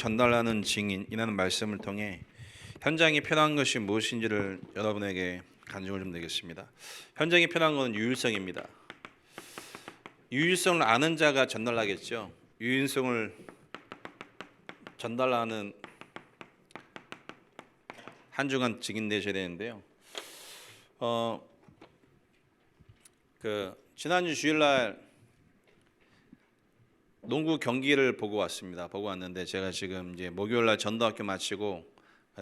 전달하는 증인이라는 말씀을 통해 현장이 필요한 것이 무엇인지를 여러분에게 간증을 좀 드리겠습니다. 현장이 필요한 것은 유일성입니다. 유일성을 아는 자가 전달하겠죠. 유일성을 전달하는 한 주간 증인 되셔야 되는데요. 지난주 주일날 농구 경기를 보고 왔습니다. 보고 왔는데 제가 지금 이제 목요일날 전도학교 마치고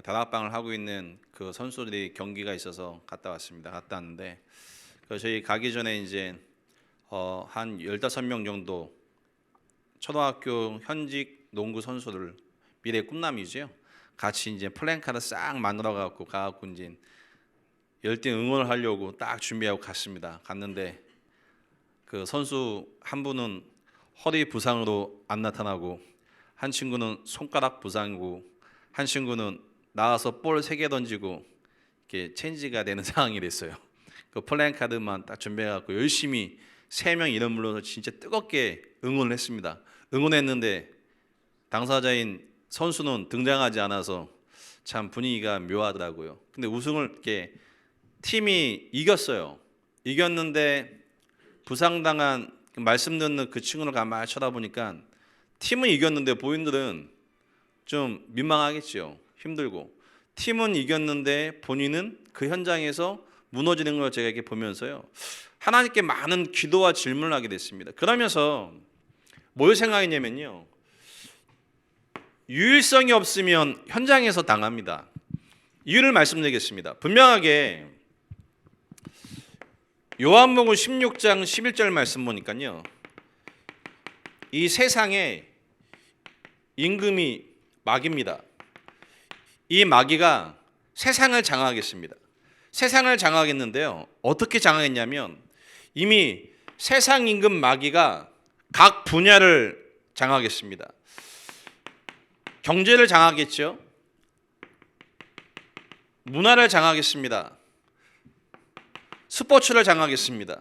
다락방을 하고 있는 그 선수들이 경기가 있어서 갔다 왔습니다. 갔다 왔는데 저희 가기 전에 이제 한 15명 정도 초등학교 현직 농구 선수들 미래 꿈남이죠. 같이 이제 플랜카드 싹 만들어 갖고 가갖고 이제 열띤 응원을 하려고 딱 준비하고 갔습니다. 갔는데 그 선수 한 분은 허리 부상으로 안 나타나고, 한 친구는 손가락 부상이고, 한 친구는 나와서 볼 3개 던지고 이렇게 체인지가 되는 상황이 됐어요. 그 플랜카드만 딱 준비해갖고 열심히 3명 이름 불러서 진짜 뜨겁게 응원을 했습니다. 응원했는데 당사자인 선수는 등장하지 않아서 참 분위기가 묘하더라고요. 근데 우승을 이렇게 팀이 이겼어요. 이겼는데 부상당한 말씀 듣는 그 친구를 가만히 쳐다보니까 팀은 이겼는데 본인들은 좀 민망하겠죠. 힘들고. 팀은 이겼는데 본인은 그 현장에서 무너지는 걸 제가 이렇게 보면서요, 하나님께 많은 기도와 질문을 하게 됐습니다. 그러면서 뭘 생각했냐면요, 유일성이 없으면 현장에서 당합니다. 이유를 말씀드리겠습니다. 분명하게 요한복음 16장 11절 말씀 보니까요, 이 세상에 임금이 마귀입니다. 이 마귀가 세상을 장악하겠습니다. 세상을 장악했는데요, 어떻게 장악했냐면 이미 세상 임금 마귀가 각 분야를 장악했습니다. 경제를 장악했죠. 문화를 장악했습니다. 스포츠를 장악했습니다.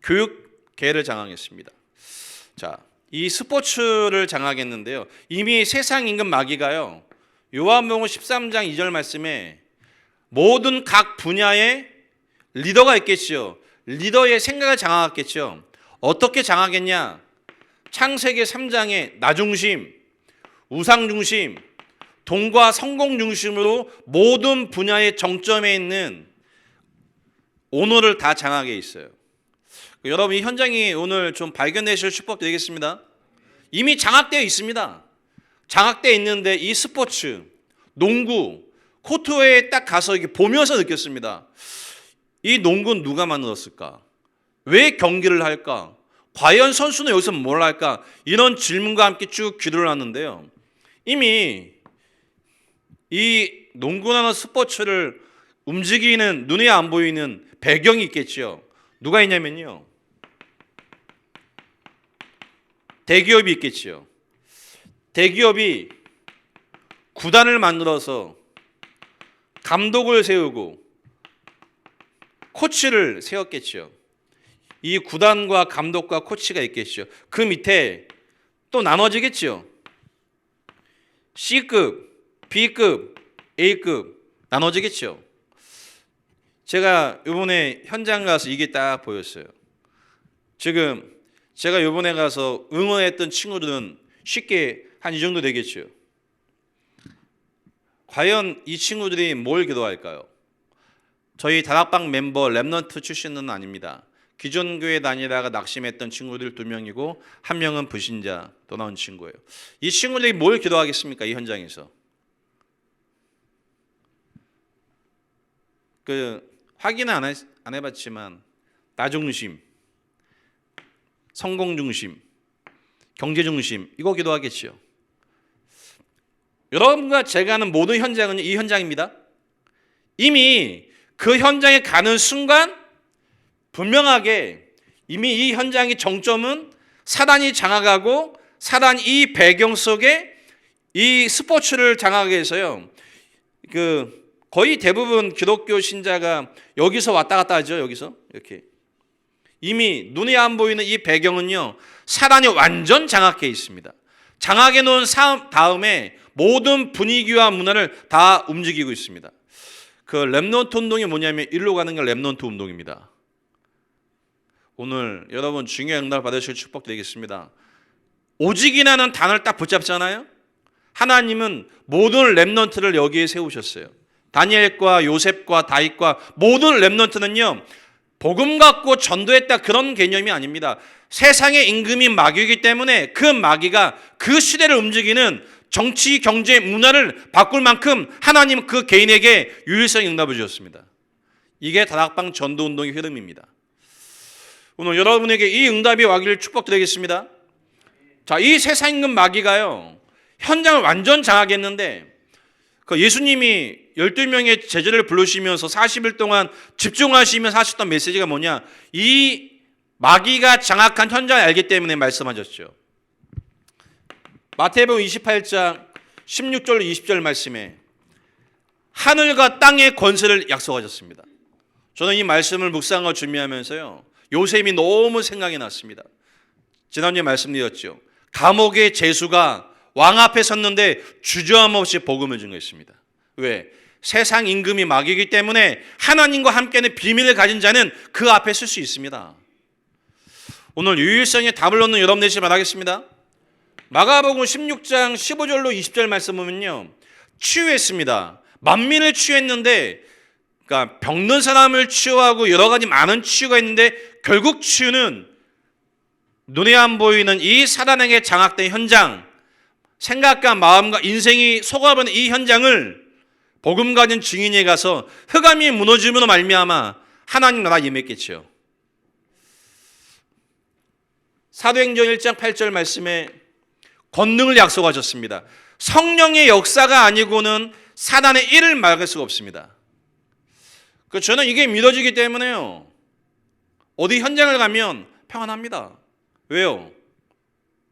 교육계를 장악했습니다. 자, 이 스포츠를 장악했는데요, 이미 세상 임금 마귀가요, 요한복음 13장 2절 말씀에 모든 각 분야의 리더가 있겠죠. 리더의 생각을 장악했겠죠. 어떻게 장악했냐? 창세기 3장에 나 중심, 우상 중심, 돈과 성공 중심으로 모든 분야의 정점에 있는 오너를 다 장악해 있어요. 여러분, 이 현장이 오늘 좀 발견되실 축복 드리겠습니다. 이미 장악되어 있습니다. 장악되어 있는데 이 스포츠, 농구, 코트에 딱 가서 이렇게 보면서 느꼈습니다. 이 농구는 누가 만들었을까? 왜 경기를 할까? 과연 선수는 여기서 뭘 할까? 이런 질문과 함께 쭉 기도를 하는데요, 이미 이 농구라는 스포츠를 움직이는, 눈에 안 보이는 배경이 있겠죠. 누가 있냐면요, 대기업이 있겠죠. 대기업이 구단을 만들어서 감독을 세우고 코치를 세웠겠죠. 이 구단과 감독과 코치가 있겠죠. 그 밑에 또 나눠지겠죠. C급, B급, A급 나눠지겠죠. 제가 이번에 현장 가서 이게 딱 보였어요. 지금 제가 이번에 가서 응원했던 친구들은 쉽게 한 이 정도 되겠죠. 과연 이 친구들이 뭘 기도할까요? 저희 다락방 멤버 랩넌트 출신은 아닙니다. 기존 교회 다니다가 낙심했던 친구들 2명이고 한 명은 불신자 또 나온 친구예요. 이 친구들이 뭘 기도하겠습니까? 이 현장에서. 확인은 안 해봤지만 나 중심, 성공 중심, 경제 중심, 이거 기도하겠죠. 여러분과 제가 하는 모든 현장은 이 현장입니다. 이미 그 현장에 가는 순간 분명하게 이미 이 현장의 정점은 사단이 장악하고, 사단 이 배경 속에 이 스포츠를 장악해서요, 거의 대부분 기독교 신자가 여기서 왔다 갔다 하죠. 여기서 이렇게 이미 눈에 안 보이는 이 배경은요, 사단이 완전 장악해 있습니다. 장악해 놓은 다음에 모든 분위기와 문화를 다 움직이고 있습니다. 그 렘넌트 운동이 뭐냐면 일로 가는 게 렘넌트 운동입니다. 오늘 여러분 중요한 응답을 받으실 축복 드리겠습니다. 오직이라는 단어를 딱 붙잡잖아요. 하나님은 모든 렘넌트를 여기에 세우셨어요. 다니엘과 요셉과 다윗과 모든 렘넌트는요, 복음 갖고 전도했다 그런 개념이 아닙니다. 세상의 임금이 마귀이기 때문에 그 마귀가 그 시대를 움직이는 정치, 경제, 문화를 바꿀 만큼 하나님 그 개인에게 유일성 응답을 주셨습니다. 이게 다락방 전도운동의 흐름입니다. 오늘 여러분에게 이 응답이 와기를 축복드리겠습니다. 자, 이 세상 임금 마귀가요, 현장을 완전 장악했는데 그 예수님이 12명의 제자를 부르시면서 40일 동안 집중하시면서 하셨던 메시지가 뭐냐? 이 마귀가 장악한 현장을 알기 때문에 말씀하셨죠. 마태복음 28장 16절 20절 말씀에 하늘과 땅의 권세를 약속하셨습니다. 저는 이 말씀을 묵상하고 준비하면서요, 요셉이 너무 생각이 났습니다. 지난주에 말씀드렸죠. 감옥의 죄수가 왕 앞에 섰는데 주저함 없이 복음을 증거했습니다. 왜? 세상 임금이 마귀이기 때문에 하나님과 함께는 비밀을 가진 자는 그 앞에 설 수 있습니다. 오늘 유일성에 답을 얻는 여러분 되시길 바라겠습니다. 마가복음 16장 15절로 20절 말씀 보면요, 치유했습니다. 만민을 치유했는데, 그러니까 병든 사람을 치유하고 여러 가지 많은 치유가 있는데 결국 치유는 눈에 안 보이는 이 사단에게 장악된 현장, 생각과 마음과 인생이 속아버린 이 현장을 복음 가진 증인에 가서 흑암이 무너짐으로 말미암아 하나님 나라 임했겠죠. 사도행전 1장 8절 말씀에 권능을 약속하셨습니다. 성령의 역사가 아니고는 사단의 일을 막을 수가 없습니다. 저는 이게 믿어지기 때문에요, 어디 현장을 가면 평안합니다. 왜요?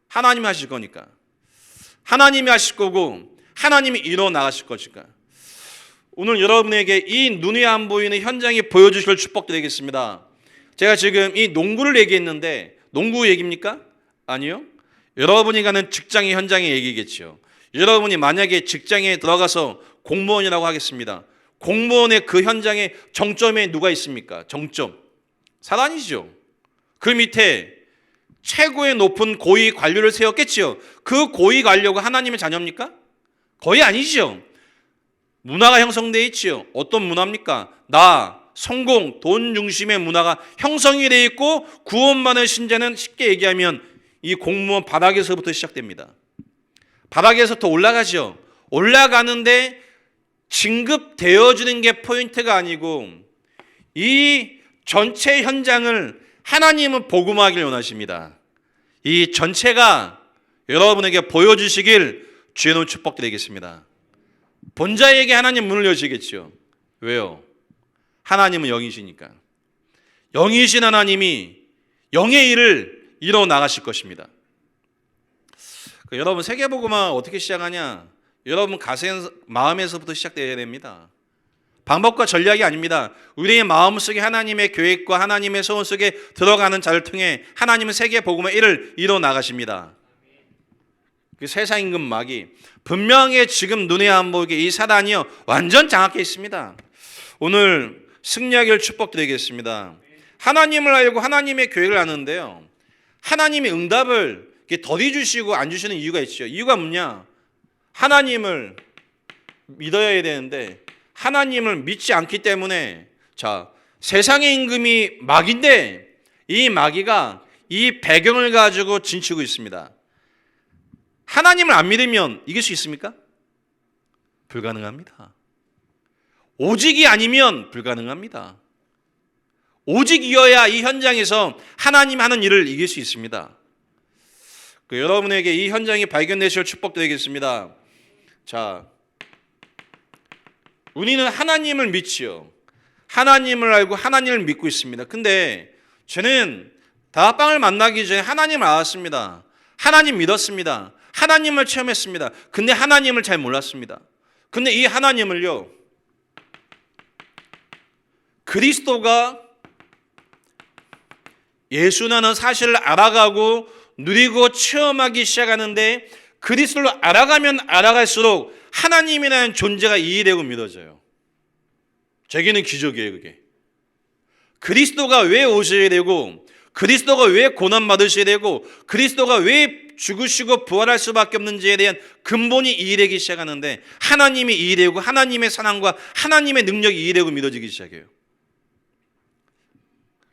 하나님이 하실 거니까. 하나님이 하실 거고 하나님이 이루어 나가실 것이니까. 오늘 여러분에게 이 눈에 안 보이는 현장이 보여주실 축복 드리겠습니다. 제가 지금 이 농구를 얘기했는데 농구 얘기입니까? 아니요. 여러분이 가는 직장의 현장의 얘기겠죠. 여러분이 만약에 직장에 들어가서 공무원이라고 하겠습니다. 공무원의 그 현장의 정점에 누가 있습니까? 정점. 사단이죠. 그 밑에 최고의 높은 고위 관료를 세웠겠지요. 그 고위 관료가 하나님의 자녀입니까? 거의 아니죠. 문화가 형성되어 있지요. 어떤 문화입니까? 성공, 돈 중심의 문화가 형성이 되어 있고 구원받은 신자는 쉽게 얘기하면 이 공무원 바닥에서부터 시작됩니다. 바닥에서부터 올라가죠. 올라가는데 진급되어지는 게 포인트가 아니고 이 전체 현장을 하나님은 복음화하기를 원하십니다. 이 전체가 여러분에게 보여주시길 주의 이름으로 축복드리겠습니다. 본자에게 하나님 문을 여시겠죠. 왜요? 하나님은 영이시니까. 영이신 하나님이 영의 일을 이루어 나가실 것입니다. 여러분, 세계복음화 어떻게 시작하냐? 여러분 마음에서부터 시작되어야 됩니다. 방법과 전략이 아닙니다. 우리의 마음속에 하나님의 계획과 하나님의 소원 속에 들어가는 자를 통해 하나님은 세계복음의 일을 이루어 나가십니다. 그 세상 임금 마귀, 분명히 지금 눈에 안 보이게 이 사단이요 완전 장악해 있습니다. 오늘 승리하기를 축복드리겠습니다. 하나님을 알고 하나님의 계획을 아는데요, 하나님의 응답을 더디 주시고 안 주시는 이유가 있죠. 이유가 뭐냐? 하나님을 믿어야 되는데 하나님을 믿지 않기 때문에, 세상의 임금이 마귀인데 이 마귀가 이 배경을 가지고 진치고 있습니다. 하나님을 안 믿으면 이길 수 있습니까? 불가능합니다. 오직이 아니면 불가능합니다. 오직이어야 이 현장에서 하나님 하는 일을 이길 수 있습니다. 여러분에게 이 현장이 발견되실 축복드리겠습니다. 우리는 하나님을 믿지요. 하나님을 알고 하나님을 믿고 있습니다. 근데 저는 다락방을 만나기 전에 하나님을 알았습니다. 하나님 믿었습니다. 하나님을 체험했습니다. 근데 하나님을 잘 몰랐습니다. 근데 이 하나님을요, 그리스도가 예수라는 사실을 알아가고 누리고 체험하기 시작하는데 그리스도를 알아가면 알아갈수록 하나님이라는 존재가 이해되고 믿어져요. 제게는 기적이에요, 그게. 그리스도가 왜 오셔야 되고, 그리스도가 왜 고난 받으셔야 되고, 그리스도가 왜 죽으시고 부활할 수밖에 없는지에 대한 근본이 이해되기 시작하는데, 하나님이 이해되고 하나님의 사랑과 하나님의 능력이 이해되고 믿어지기 시작해요.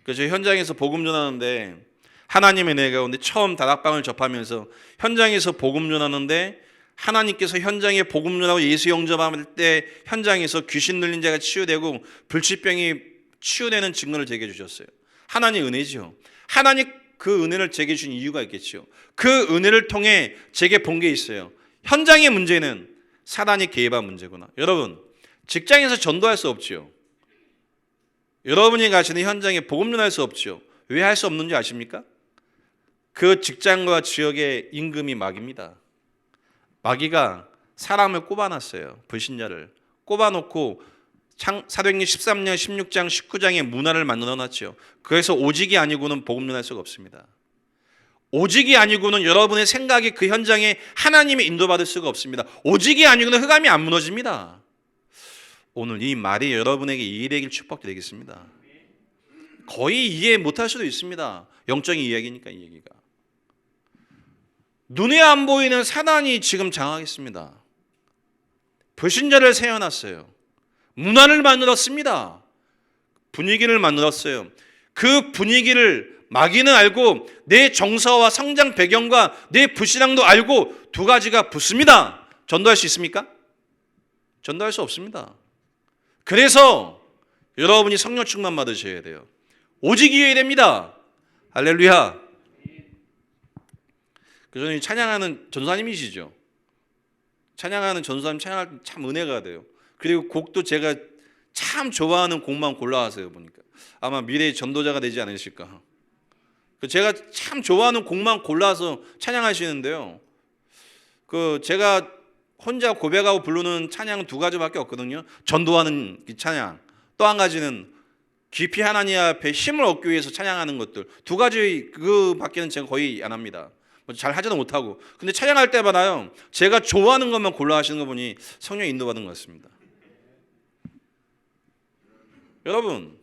그래서 현장에서 복음 전하는데, 하나님의 은혜 가운데 처음 다락방을 접하면서 현장에서 복음 전하는데, 하나님께서 현장에 복음 전하고 예수 영접할 때 현장에서 귀신 들린 자가 치유되고 불치병이 치유되는 증거를 제게 주셨어요. 하나님의 은혜죠. 하나님 그 은혜를 제게 주신 이유가 있겠죠. 그 은혜를 통해 제게 본 게 있어요. 현장의 문제는 사단이 개입한 문제구나. 여러분, 직장에서 전도할 수 없지요. 여러분이 가시는 현장에 복음 전할 수 없죠. 왜 할 수 없는지 아십니까? 그 직장과 지역의 임금이 마귀입니다. 마귀가 사람을 꼽아놨어요. 불신자를 꼽아놓고 사도행전 13년 16장 19장의 문화를 만들어놨죠. 그래서 오직이 아니고는 복음 전할 수가 없습니다. 오직이 아니고는 여러분의 생각이 그 현장에 하나님의 인도받을 수가 없습니다. 오직이 아니고는 흑암이 안 무너집니다. 오늘 이 말이 여러분에게 이해되길 축복드리겠습니다. 거의 이해 못할 수도 있습니다. 영적인 이야기니까 이 얘기가. 눈에 안 보이는 사단이 지금 장악했습니다. 불신자를 세워놨어요. 문화를 만들었습니다. 분위기를 만들었어요. 그 분위기를 마귀는 알고 내 정서와 성장 배경과 내 불신앙도 알고 두 가지가 붙습니다. 전도할 수 있습니까? 전도할 수 없습니다. 그래서 여러분이 성령 충만 받으셔야 돼요. 오직 이해야 됩니다. 할렐루야. 그래서 찬양하는 전사님이시죠. 찬양하는 전사님 찬양할 때 참 은혜가 돼요. 그리고 곡도 제가 참 좋아하는 곡만 골라하세요. 보니까 아마 미래의 전도자가 되지 않으실까. 제가 참 좋아하는 곡만 골라서 찬양하시는데요. 제가 혼자 고백하고 부르는 찬양은 두 가지밖에 없거든요. 전도하는 찬양, 또 한 가지는 깊이 하나님 앞에 힘을 얻기 위해서 찬양하는 것들. 두 가지 그밖에는 제가 거의 안 합니다. 잘 하지도 못하고. 근데 찬양할 때마다요, 제가 좋아하는 것만 골라 하시는 거 보니 성령 인도받은 것 같습니다. 여러분,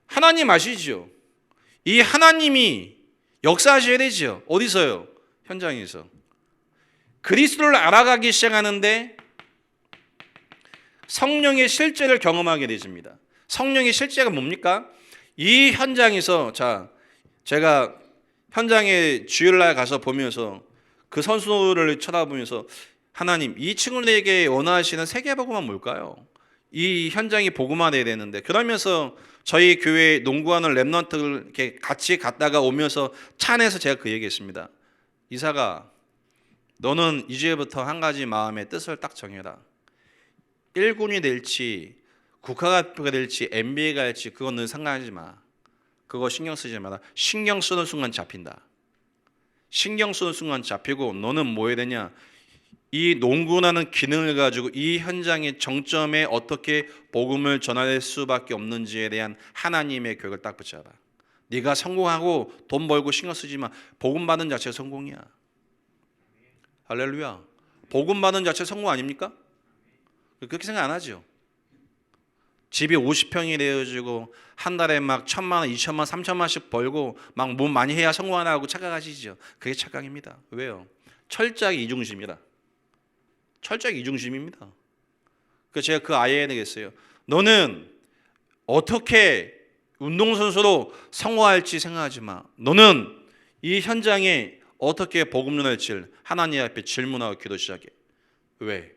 하나님 아시죠? 이 하나님이 역사하셔야 되죠. 어디서요? 현장에서. 그리스도를 알아가기 시작하는데 성령의 실제를 경험하게 되십니다. 성령의 실제가 뭡니까? 이 현장에서 제가 현장에 주일날 가서 보면서 그 선수를 쳐다보면서 하나님, 이 친구들에게 원하시는 세계복음은 뭘까요? 이 현장이 복음화돼야 되는데, 그러면서 저희 교회 농구하는 랩런트를 이렇게 같이 갔다가 오면서 차 안에서 제가 그 얘기했습니다. 이사가, 너는 이제부터 한 가지 마음의 뜻을 딱 정해라. 1군이 될지 국가대표가 될지 NBA가 될지 그건 넌 상관하지 마. 그거 신경 쓰지 마라. 신경 쓰는 순간 잡힌다. 신경 쓰는 순간 잡히고 너는 뭐 해야 되냐? 이 농구라는 기능을 가지고 이 현장의 정점에 어떻게 복음을 전할 수밖에 없는지에 대한 하나님의 교육을 딱 붙여라. 네가 성공하고 돈 벌고 신경 쓰지 마. 복음 받는 자체가 성공이야. 할렐루야. 복음 받는 자체가 성공 아닙니까? 그렇게 생각 안 하죠. 집이 50평이 되어지고 한 달에 막 1,000만 원, 2,000만 원, 3,000만씩 벌고 막 몸 많이 해야 성공하라고 착각하시죠. 그게 착각입니다. 왜요? 철저하게 이중심이라. 철저하게 이중심입니다. 그래서 제가 그 아이에게 얘기했어요. 너는 어떻게 운동선수로 성공할지 생각하지 마. 너는 이 현장에 어떻게 복음 전할지를 하나님 앞에 질문하고 기도 시작해. 왜?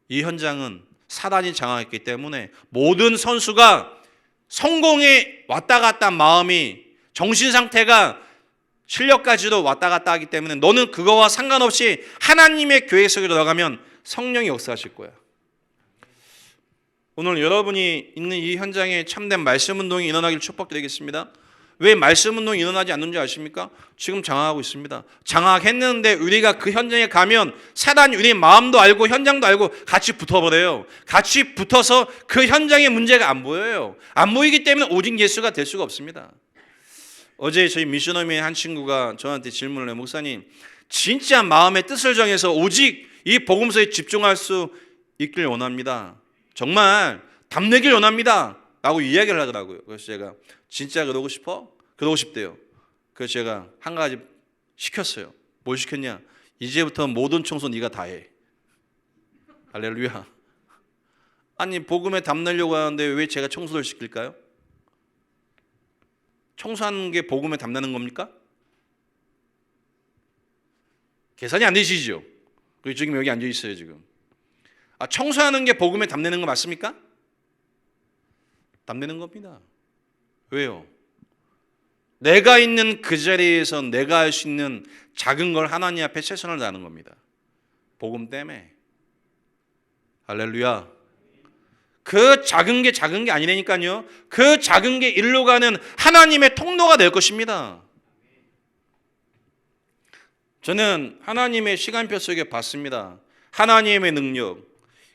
이 현장은 사단이 장악했기 때문에 모든 선수가 성공에 왔다 갔다 마음이, 정신 상태가 실력까지도 왔다 갔다 하기 때문에 너는 그거와 상관없이 하나님의 교회 속에 들어가면 성령이 역사하실 거야. 오늘 여러분이 있는 이 현장에 참된 말씀 운동이 일어나길 축복드리겠습니다. 왜 말씀 운동이 일어나지 않는지 아십니까? 지금 장악하고 있습니다. 장악했는데 우리가 그 현장에 가면 사단이 우리 마음도 알고 현장도 알고 같이 붙어버려요. 같이 붙어서 그 현장의 문제가 안 보여요. 안 보이기 때문에 오직 예수가 될 수가 없습니다. 어제 저희 미션홈의 한 친구가 저한테 질문을 해요. 목사님, 진짜 마음의 뜻을 정해서 오직 이 복음서에 집중할 수 있길 원합니다. 정말 답내길 원합니다 라고 이야기를 하더라고요. 그래서 제가 진짜 그러고 싶어? 그러고 싶대요. 그래서 제가 한 가지 시켰어요. 뭘 시켰냐? 이제부터 모든 청소 네가 다 해. 할렐루야. 아니 복음에 답내려고 하는데 왜 제가 청소를 시킬까요? 청소하는 게 복음에 답내는 겁니까? 계산이 안 되시죠? 그리고 지금 여기 앉아 있어요 지금. 청소하는 게 복음에 답내는 거 맞습니까? 답내는 겁니다. 왜요? 내가 있는 그 자리에서 내가 할 수 있는 작은 걸 하나님 앞에 최선을 다하는 겁니다. 복음 때문에. 할렐루야. 그 작은 게 아니라니까요. 그 작은 게 일로 가는 하나님의 통로가 될 것입니다. 저는 하나님의 시간표 속에 봤습니다. 하나님의 능력,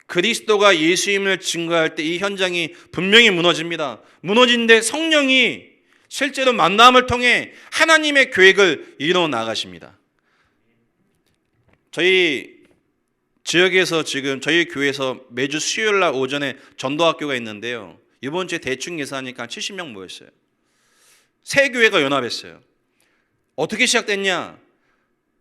그리스도가 예수임을 증거할 때 이 현장이 분명히 무너집니다. 무너지는데 성령이 실제로 만남을 통해 하나님의 계획을 이루어 나가십니다. 저희 지역에서 지금 저희 교회에서 매주 수요일 날 오전에 전도학교가 있는데요. 이번 주에 대충 예산하니까 70명 모였어요. 세 교회가 연합했어요. 어떻게 시작됐냐?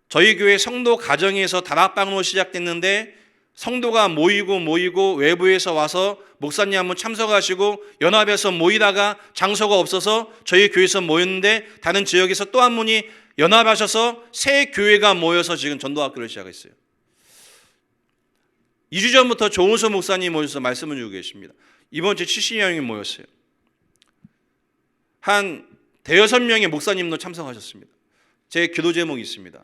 저희 교회 성도 가정에서 다락방으로 시작됐는데 성도가 모이고 외부에서 와서 목사님 한번 참석하시고 연합해서 모이다가 장소가 없어서 저희 교회에서 모였는데 다른 지역에서 또 한 분이 연합하셔서 새 교회가 모여서 지금 전도학교를 시작했어요. 2주 전부터 조은서 목사님 모여서 말씀을 주고 계십니다. 이번 주 70명이 모였어요. 한 대여섯 명의 목사님도 참석하셨습니다. 제 기도 제목이 있습니다.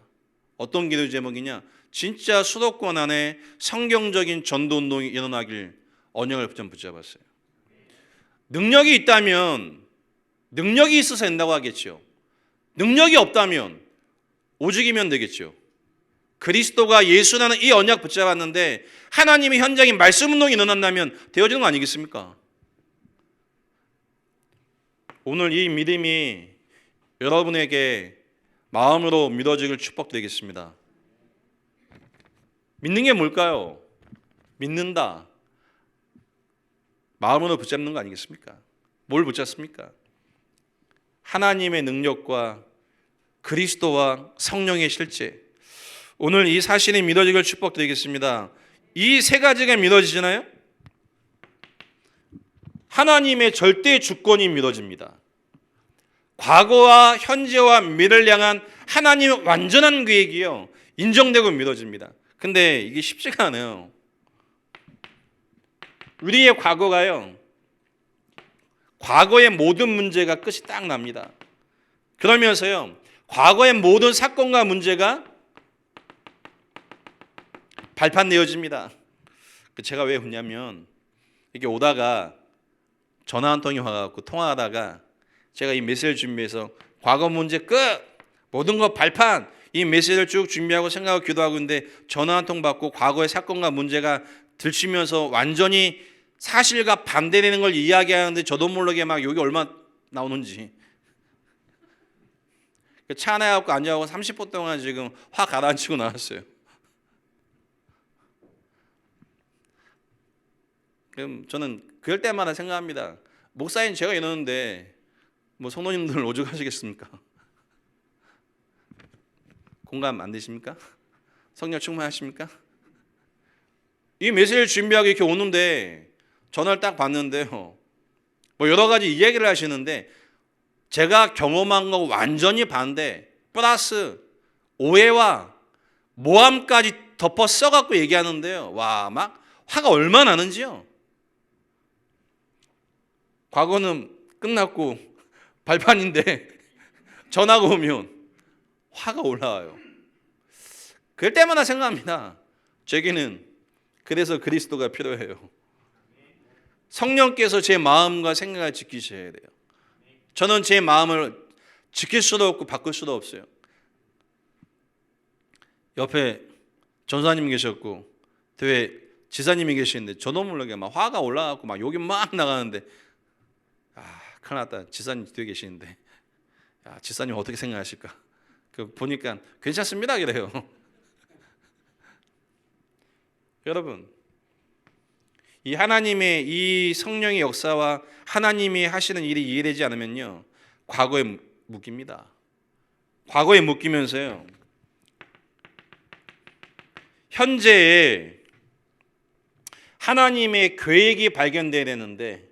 어떤 기도 제목이냐? 진짜 수도권 안에 성경적인 전도운동이 일어나길 언약을 좀 붙잡았어요. 능력이 있다면 능력이 있어서 된다고 하겠죠. 능력이 없다면 오직이면 되겠죠. 그리스도가 예수라는 이 언약 붙잡았는데 하나님의 현장인 말씀운동이 일어난다면 되어지는 거 아니겠습니까? 오늘 이 믿음이 여러분에게 마음으로 믿어지길 축복드리겠습니다. 믿는 게 뭘까요? 믿는다. 마음으로 붙잡는 거 아니겠습니까? 뭘 붙잡습니까? 하나님의 능력과 그리스도와 성령의 실제. 오늘 이 사실이 믿어지길 축복드리겠습니다. 이 세 가지가 믿어지잖아요? 하나님의 절대 주권이 믿어집니다. 과거와 현재와 미래를 향한 하나님의 완전한 계획이요 인정되고 믿어집니다. 근데 이게 쉽지가 않아요. 우리의 과거가요, 과거의 모든 문제가 끝이 딱 납니다. 그러면서요, 과거의 모든 사건과 문제가 발판되어집니다. 제가 왜 웃냐면, 이렇게 오다가 전화 한 통이 와갖고 통화하다가 제가 이 메시지를 준비해서 과거 문제 끝! 모든 거 발판! 이 메시지를 쭉 준비하고 생각하고 기도하고 있는데 전화 한 통 받고 과거의 사건과 문제가 들치면서 완전히 사실과 반대되는 걸 이야기하는데 저도 모르게 막 여기 얼마 나오는지 차 안에 갖고 앉아갖고 30분 동안 지금 화 가라앉히고 나왔어요. 그럼 저는 그럴 때마다 생각합니다. 목사님 제가 이러는데 뭐 성도님들 오죽하시겠습니까? 공감 안 되십니까? 성령 충만하십니까? 이 메시지를 준비하고 이렇게 오는데 전화를 딱 받는데요, 뭐 여러 가지 이야기를 하시는데 제가 경험한 거 완전히 반대 플러스 오해와 모함까지 덮어 써갖고 얘기하는데요, 와, 막 화가 얼마나 나는지요. 과거는 끝났고 발판인데 전화가 오면 화가 올라와요. 그럴 때마다 생각합니다. 제게는 그래서 그리스도가 필요해요. 성령께서 제 마음과 생각을 지키셔야 돼요. 저는 제 마음을 지킬 수도 없고 바꿀 수도 없어요. 옆에 전사님 계셨고 뒤에 지사님이 계시는데 저도 모르게 막 화가 올라가고 막 욕이 막 나가는데, 큰일 났다. 지사님 뒤에 계시는데 지사님 어떻게 생각하실까? 보니까 괜찮습니다 그래요. 여러분, 이 하나님의 이 성령의 역사와 하나님이 하시는 일이 이해되지 않으면요, 과거에 묶입니다. 과거에 묶이면서요, 현재에 하나님의 계획이 발견돼야 되는데,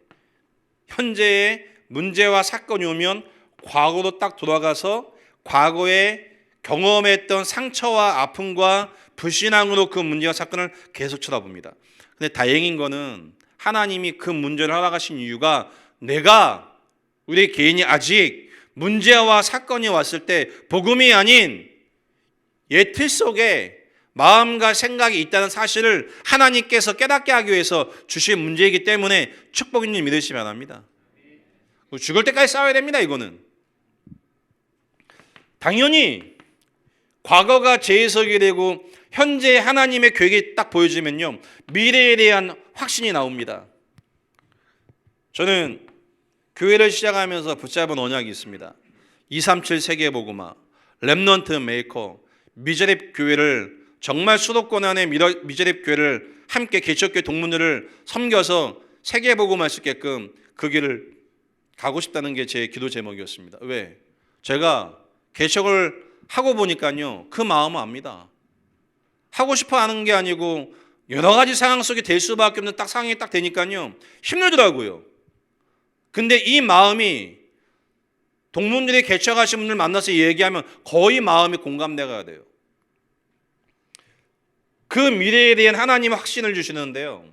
현재의 문제와 사건이 오면 과거로 딱 돌아가서 과거에 경험했던 상처와 아픔과 불신앙으로 그 문제와 사건을 계속 쳐다봅니다. 근데 다행인 거는 하나님이 그 문제를 허락하신 이유가, 내가 우리 개인이 아직 문제와 사건이 왔을 때 복음이 아닌 옛 틀 속에 마음과 생각이 있다는 사실을 하나님께서 깨닫게 하기 위해서 주신 문제이기 때문에 축복인 줄 믿으시면 합니다. 죽을 때까지 싸워야 됩니다. 이거는 당연히 과거가 재해석이 되고 현재 하나님의 계획이 딱 보여지면요, 미래에 대한 확신이 나옵니다. 저는 교회를 시작하면서 붙잡은 언약이 있습니다. 237 세계복음화, 렘넌트 메이커, 미저랩 교회를, 정말 수도권 안에 미저랩 교회를 함께 개척교회 동문들을 섬겨서 세계복음화할 수 있게끔 그 길을 가고 싶다는 게 제 기도 제목이었습니다. 왜? 제가 개척을 하고 보니까요, 그 마음을 압니다. 하고 싶어 하는 게 아니고 여러 가지 상황 속에 될 수밖에 없는 딱 상황이 딱 되니까요, 힘들더라고요. 근데 이 마음이 동문들이 개척하신 분들 만나서 얘기하면 거의 마음이 공감돼야 돼요. 그 미래에 대한 하나님의 확신을 주시는데요,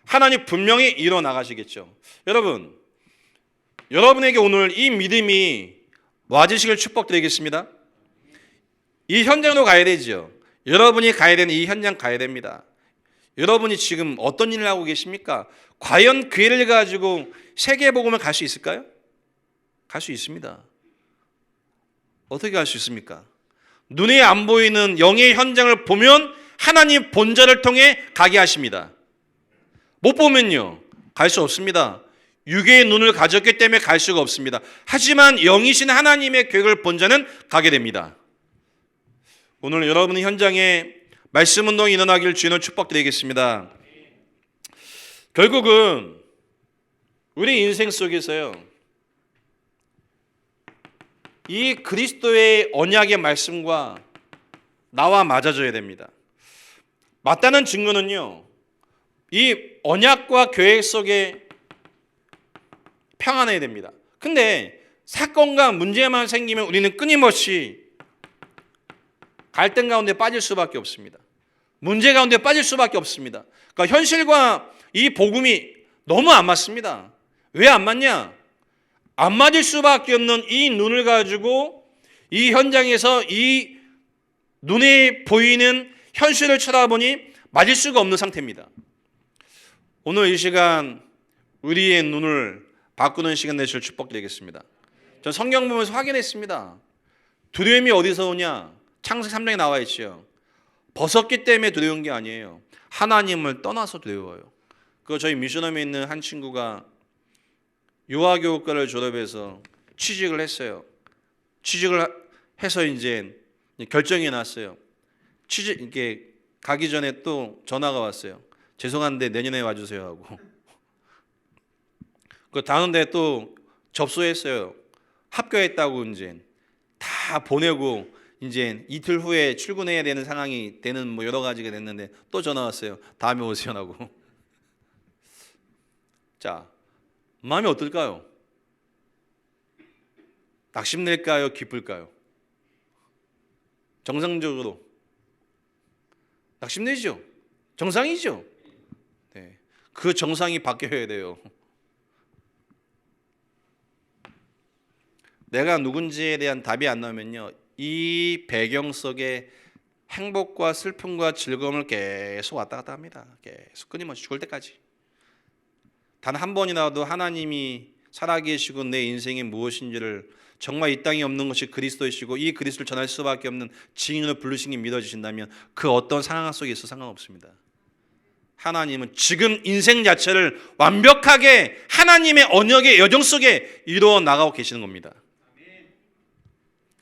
하나님 분명히 이뤄 나가시겠죠. 여러분, 여러분에게 오늘 이 믿음이 와주시길 축복드리겠습니다. 이 현장으로 가야 되죠. 여러분이 가야 되는 이 현장 가야 됩니다. 여러분이 지금 어떤 일을 하고 계십니까? 과연 그 일을 가지고 세계복음을 갈 수 있을까요? 갈 수 있습니다. 어떻게 갈 수 있습니까? 눈에 안 보이는 영의 현장을 보면 하나님 본자를 통해 가게 하십니다. 못 보면요, 갈 수 없습니다. 육의 눈을 가졌기 때문에 갈 수가 없습니다. 하지만 영이신 하나님의 계획을 본 자는 가게 됩니다. 오늘 여러분의 현장에 말씀 운동이 일어나길 주님을 축복드리겠습니다. 결국은 우리 인생 속에서요, 이 그리스도의 언약의 말씀과 나와 맞아져야 됩니다. 맞다는 증거는요, 이 언약과 계획 속에 평안해야 됩니다. 근데 사건과 문제만 생기면 우리는 끊임없이 갈등 가운데 빠질 수밖에 없습니다. 문제 가운데 빠질 수밖에 없습니다. 그러니까 현실과 이 복음이 너무 안 맞습니다. 왜 안 맞냐? 안 맞을 수밖에 없는 이 눈을 가지고 이 현장에서 이 눈에 보이는 현실을 쳐다보니 맞을 수가 없는 상태입니다. 오늘 이 시간 우리의 눈을 바꾸는 시간 되실 축복드리겠습니다. 전 성경 보면서 확인했습니다. 두려움이 어디서 오냐? 창세기 3장에 나와 있죠. 벗었기 때문에 두려운 게 아니에요. 하나님을 떠나서 두려워요. 저희 미션홈에 있는 한 친구가 유아교육과를 졸업해서 취직을 했어요. 취직을 해서 이제 결정이 났어요. 이렇게 가기 전에 또 전화가 왔어요. 죄송한데 내년에 와주세요 하고. 다음 데 또 접수했어요. 합격했다고 이제 다 보내고 이제 이틀 후에 출근해야 되는 상황이 되는 뭐 여러 가지가 됐는데 또 전화 왔어요. 다음에 오세요 하고. 자, 마음이 어떨까요? 낙심될까요? 기쁠까요? 정상적으로 낙심되죠. 정상이죠. 네. 그 정상이 바뀌어야 돼요. 내가 누군지에 대한 답이 안 나오면요, 이 배경 속에 행복과 슬픔과 즐거움을 계속 왔다 갔다 합니다. 계속 끊임없이 죽을 때까지. 단 한 번이라도 하나님이 살아계시고 내 인생이 무엇인지를, 정말 이 땅에 없는 것이 그리스도이시고 이 그리스도를 전할 수밖에 없는 증인으로 부르신 게 믿어지신다면 그 어떤 상황 속에 있어 상관없습니다. 하나님은 지금 인생 자체를 완벽하게 하나님의 언약의 여정 속에 이루어 나가고 계시는 겁니다.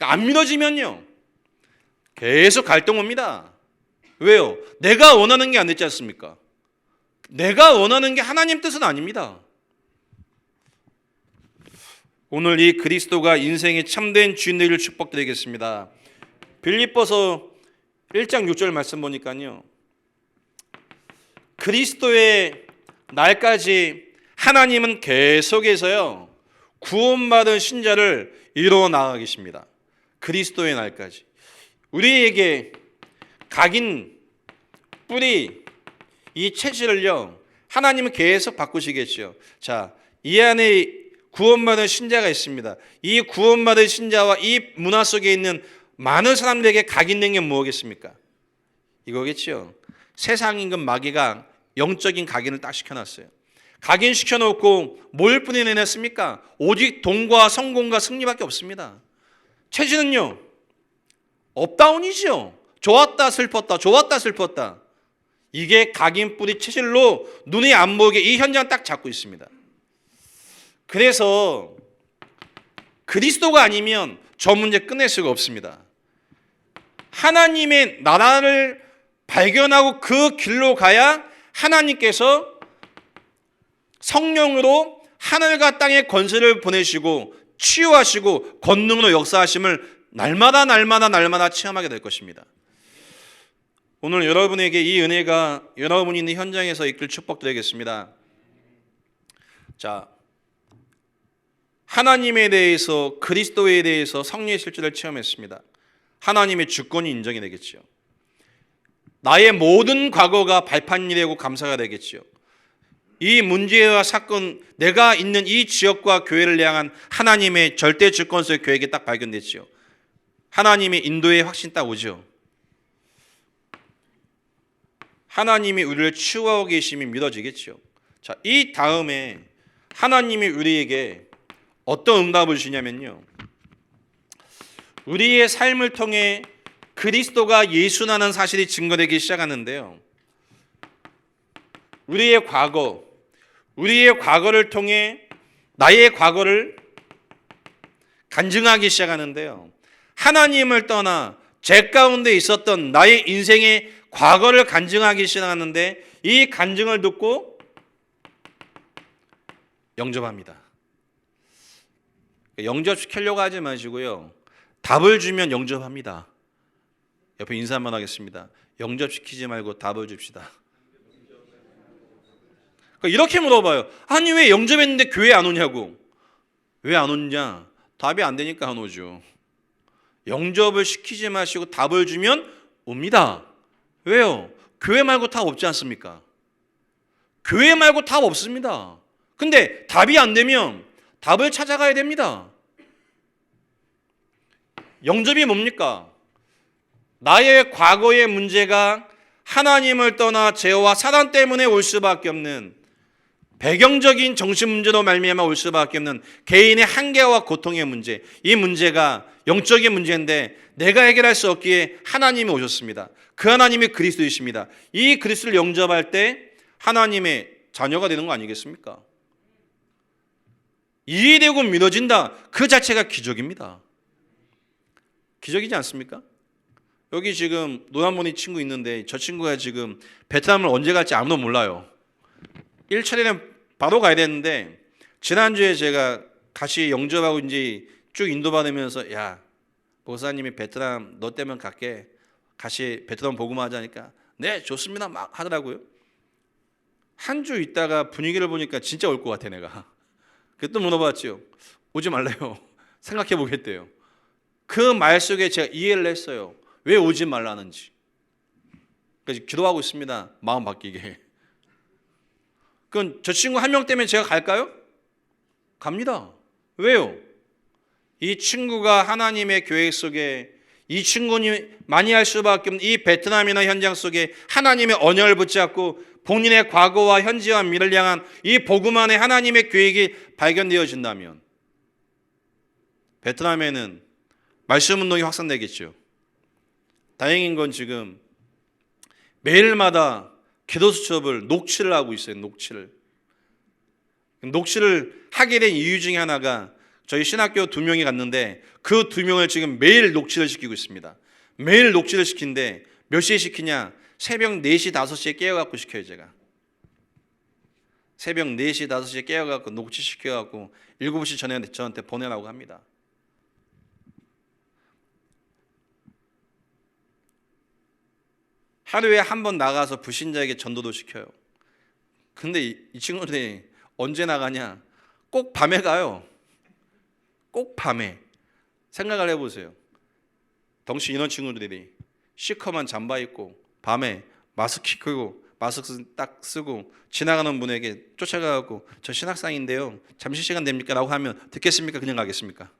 안 믿어지면요, 계속 갈등 옵니다. 왜요? 내가 원하는 게 안 됐지 않습니까? 내가 원하는 게 하나님 뜻은 아닙니다. 오늘 이 그리스도가 인생의 참된 주인 되기를 축복드리겠습니다. 빌립보서 1장 6절 말씀 보니까요, 그리스도의 날까지 하나님은 계속해서요 구원받은 신자를 이루어 나가 계십니다. 그리스도의 날까지 우리에게 각인 뿌리 이 체질을요 하나님은 계속 바꾸시겠죠. 자, 이 안에 구원받은 신자가 있습니다. 이 구원받은 신자와 이 문화 속에 있는 많은 사람들에게 각인된 게 무엇이겠습니까? 이거겠죠. 세상 임금 마귀가 영적인 각인을 딱 시켜놨어요. 각인시켜놓고 뭘 뿌리내냈습니까? 오직 돈과 성공과 승리밖에 없습니다. 체질은요 업다운이죠. 좋았다 슬펐다 좋았다 슬펐다. 이게 각인 뿌리 체질로 눈이 안 보이게 이 현장을 딱 잡고 있습니다. 그래서 그리스도가 아니면 저 문제 끝낼 수가 없습니다. 하나님의 나라를 발견하고 그 길로 가야 하나님께서 성령으로 하늘과 땅의 권세를 보내시고 치유하시고 권능으로 역사하심을 날마다 체험하게 될 것입니다. 오늘 여러분에게 이 은혜가 여러분이 있는 현장에서 있길 축복드리겠습니다. 자, 하나님에 대해서 그리스도에 대해서 성령의 실제를 체험했습니다. 하나님의 주권이 인정이 되겠죠. 나의 모든 과거가 발판이 되고 감사가 되겠죠. 이 문제와 사건, 내가 있는 이 지역과 교회를 향한 하나님의 절대 주권서의 계획이 딱 발견됐죠. 하나님의 인도의 확신 딱 오죠. 하나님이 우리를 치유하고 계심이 믿어지겠죠. 자, 이 다음에 하나님이 우리에게 어떤 응답을 주냐면요, 우리의 삶을 통해 그리스도가 예수라는 사실이 증거되기 시작하는데요, 우리의 과거를 통해 나의 과거를 간증하기 시작하는데요, 하나님을 떠나 제 가운데 있었던 나의 인생의 과거를 간증하기 시작하는데 이 간증을 듣고 영접합니다. 영접시키려고 하지 마시고요, 답을 주면 영접합니다. 옆에 인사 한번 하겠습니다. 영접시키지 말고 답을 줍시다. 이렇게 물어봐요. 아니 왜 영접했는데 교회 안 오냐고. 왜 안 오냐? 답이 안 되니까 안 오죠. 영접을 시키지 마시고 답을 주면 옵니다. 왜요? 교회 말고 답 없지 않습니까? 교회 말고 답 없습니다. 근데 답이 안 되면 답을 찾아가야 됩니다. 영접이 뭡니까? 나의 과거의 문제가 하나님을 떠나 죄와 사단 때문에 올 수밖에 없는 배경적인 정신 문제로 말미암아 올 수밖에 없는 개인의 한계와 고통의 문제, 이 문제가 영적인 문제인데 내가 해결할 수 없기에 하나님이 오셨습니다. 그 하나님이 그리스도이십니다. 이 그리스도를 영접할 때 하나님의 자녀가 되는 거 아니겠습니까? 이해되고 믿어진다, 그 자체가 기적입니다. 기적이지 않습니까? 여기 지금 노란머리 친구 있는데 저 친구가 지금 베트남을 언제 갈지 아무도 몰라요. 1차례는 바로 가야 되는데 지난주에 제가 같이 영접하고 이제 쭉 인도받으면서 야, 목사님이 베트남 너 때문에 갈게, 같이 베트남 보고만 하자니까 네 좋습니다 막 하더라고요. 한 주 있다가 분위기를 보니까 진짜 올 것 같아 내가. 그때 또 물어봤죠. 오지 말래요. 생각해 보겠대요. 그 말 속에 제가 이해를 했어요. 왜 오지 말라는지. 그래서 기도하고 있습니다. 마음 바뀌게. 그건 저 친구 한 명 때문에 제가 갈까요? 갑니다. 왜요? 이 친구가 하나님의 계획 속에, 이 친구니 많이 할 수밖에 없는 이 베트남이나 현장 속에 하나님의 언약을 붙잡고 본인의 과거와 현재와 미래를 향한 이 복음 안에 하나님의 계획이 발견되어진다면 베트남에는 말씀 운동이 확산되겠죠. 다행인 건 지금 매일마다 기도 수첩을 녹취를 하고 있어요. 녹취를 하게 된 이유 중에 하나가 저희 신학교 2명이 갔는데 그 2명을 지금 매일 녹취를 시키고 있습니다. 매일 녹취를 시키는데 몇 시에 시키냐? 새벽 4시, 5시에 깨어갖고 시켜요, 제가. 새벽 4시, 5시에 깨어갖고 녹취 시켜갖고 7시 전에 저한테 보내라고 합니다. 하루에 한 번 나가서 불신자에게 전도도 시켜요. 근데 이 친구들이 언제 나가냐? 꼭 밤에 가요. 꼭 밤에. 생각을 해보세요. 덩치 이런 친구들이 시커먼 잠바 입고 밤에 마스크 끼고 마스크 딱 쓰고 지나가는 분에게 쫓아가고 저 신학생인데요, 잠시 시간 됩니까? 라고 하면 듣겠습니까? 그냥 가겠습니까?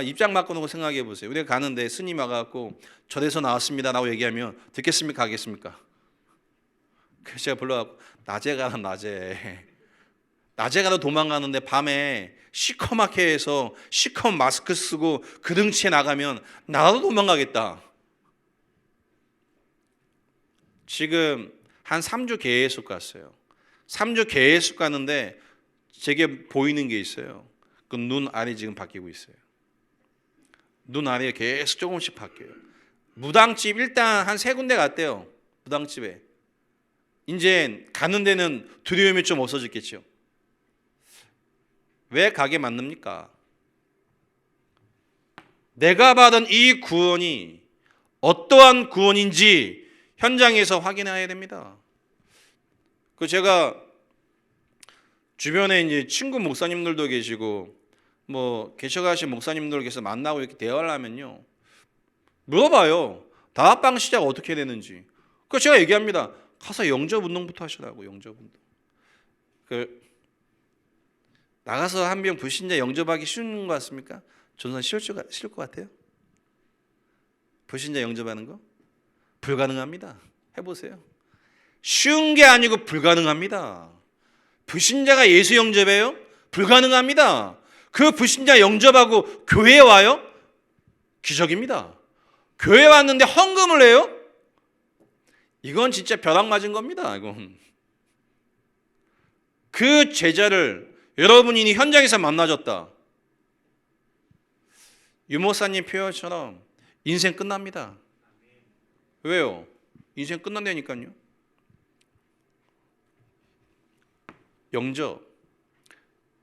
입장 바꾸는 거 생각해 보세요. 우리가 가는데 스님 와갖고 절에서 나왔습니다 라고 얘기하면 듣겠습니까? 가겠습니까? 그래서 제가 불러갖고 낮에 가라, 낮에 가도 도망가는데 밤에 시커멓게 해서 시커먼 마스크 쓰고 그 등치에 나가면 나도 도망가겠다. 지금 한 3주 계속 갔어요. 3주 계속 가는데 제게 보이는 게 있어요. 그 눈 알이 지금 바뀌고 있어요. 눈 알이 계속 조금씩 바뀌어요. 무당집 일단 한 3군데 갔대요. 무당집에. 이제 가는 데는 두려움이 좀 없어졌겠죠. 왜 가게 만듭니까? 내가 받은 이 구원이 어떠한 구원인지 현장에서 확인해야 됩니다. 제가 주변에 이제 친구 목사님들도 계시고 계셔가신 목사님들 계속 만나고 이렇게 대화를 하면요, 물어봐요. 다락방 시작 어떻게 되는지. 제가 얘기합니다. 가서 영접 운동부터 하시라고. 영접 운동. 나가서 한 명 불신자 영접하기 쉬운 것 같습니까? 저는 쉬울 것 같아요. 불신자 영접하는 거 불가능합니다. 해보세요. 쉬운 게 아니고 불가능합니다. 불신자가 예수 영접해요? 불가능합니다. 그 불신자 영접하고 교회에 와요? 기적입니다. 교회에 왔는데 헌금을 해요? 이건 진짜 벼락 맞은 겁니다. 이건. 그 제자를 여러분이 현장에서 만나줬다. 유목사님 표현처럼 인생 끝납니다. 왜요? 인생 끝난다니까요. 영접.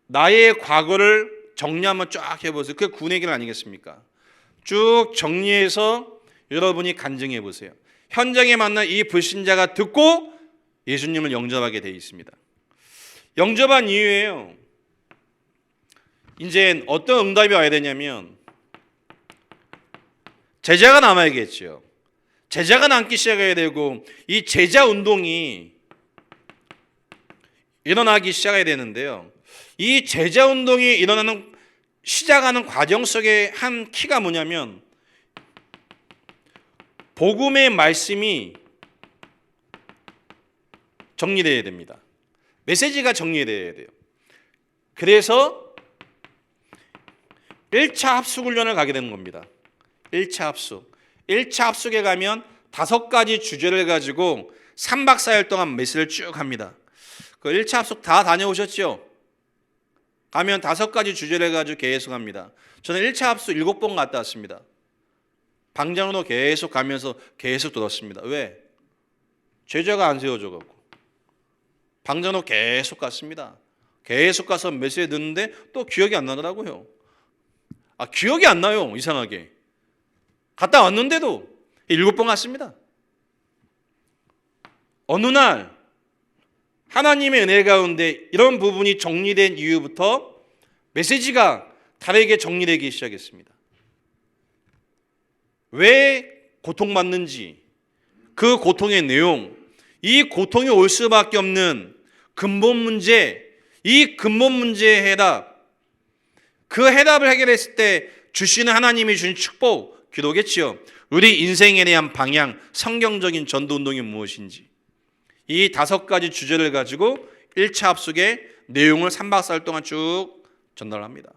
나의 과거를 정리 한번 쫙 해보세요. 그게 구원의 길 아니겠습니까? 쭉 정리해서 여러분이 간증해 보세요. 현장에 만난 이 불신자가 듣고 예수님을 영접하게 되어 있습니다. 영접한 이유예요. 이제 어떤 응답이 와야 되냐면 제자가 남아야겠죠. 제자가 남기 시작해야 되고 이 제자 운동이 일어나기 시작해야 되는데요. 이 제자 운동이 일어나는 시작하는 과정 속에 한 키가 뭐냐면 복음의 말씀이 정리되어야 됩니다. 메시지가 정리되어야 돼요. 그래서 1차 합숙훈련을 가게 되는 겁니다. 1차 합숙. 1차 합숙에 가면 5가지 주제를 가지고 3박 4일 동안 메시지를 쭉 합니다. 그 1차 합숙 다 다녀오셨죠? 가면 5가지 주제를 가지고 계속 합니다. 저는 1차 합숙 7번 갔다 왔습니다. 방장으로 계속 가면서 계속 들었습니다. 왜? 제자가 안 세워져 갖고. 방장으로 계속 갔습니다. 계속 가서 메시지 듣는데 또 기억이 안 나더라고요. 기억이 안 나요. 이상하게. 갔다 왔는데도 7번 갔습니다. 어느 날 하나님의 은혜 가운데 이런 부분이 정리된 이후부터 메시지가 다르게 정리되기 시작했습니다. 왜 고통받는지, 그 고통의 내용, 이 고통이 올 수밖에 없는 근본 문제, 이 근본 문제의 해답, 그 해답을 해결했을 때 주시는 하나님이 주신 축복, 기도겠지요. 우리 인생에 대한 방향, 성경적인 전도운동이 무엇인지 이 5가지 주제를 가지고 1차 합숙의 내용을 3박 4일 동안 쭉 전달합니다.